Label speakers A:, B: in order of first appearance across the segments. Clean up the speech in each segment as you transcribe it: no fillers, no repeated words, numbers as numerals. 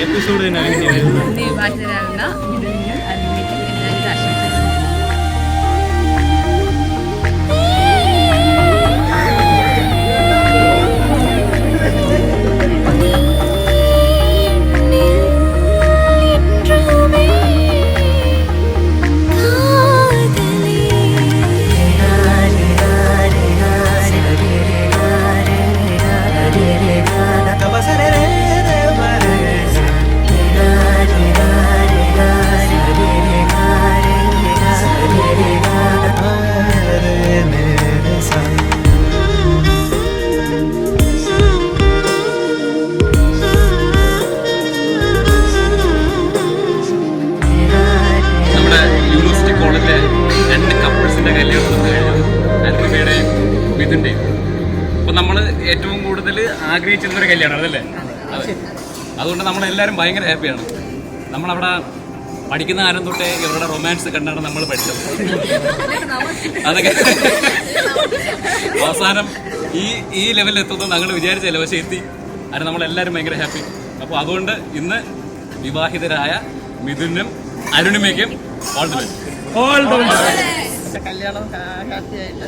A: Episode തന്നെ ഏറ്റവും കൂടുതൽ ആഗ്രഹിച്ചിരുന്നൊരു കല്യാണം അതല്ലേ? അതെ. അതുകൊണ്ട് നമ്മളെല്ലാവരും ഭയങ്കര ഹാപ്പിയാണ്. നമ്മളവിടെ പഠിക്കുന്ന കാലം തൊട്ടേ ഇവരുടെ റൊമാൻസ് കണ്ടാണ് നമ്മൾ പഠിച്ചത്. അതൊക്കെ അവസാനം ഈ ലെവലിൽ എത്തുന്നത് ഞങ്ങൾ വിചാരിച്ചല്ല, പക്ഷേ എത്തി. അത് നമ്മളെല്ലാവരും ഭയങ്കര ഹാപ്പി. അപ്പോൾ അതുകൊണ്ട് ഇന്ന് വിവാഹിതരായ മിഥുനും അരുണിമയ്ക്കും ഓൾ ദ ബെസ്റ്റ്.
B: കല്യാണം ഹാപ്പിയായിട്ട്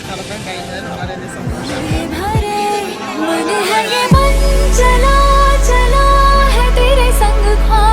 B: നടത്താൻ കഴിഞ്ഞാൽ വളരെ സന്തോഷം.
C: मन है ये मन चला चला है तेरे संग ख्वाब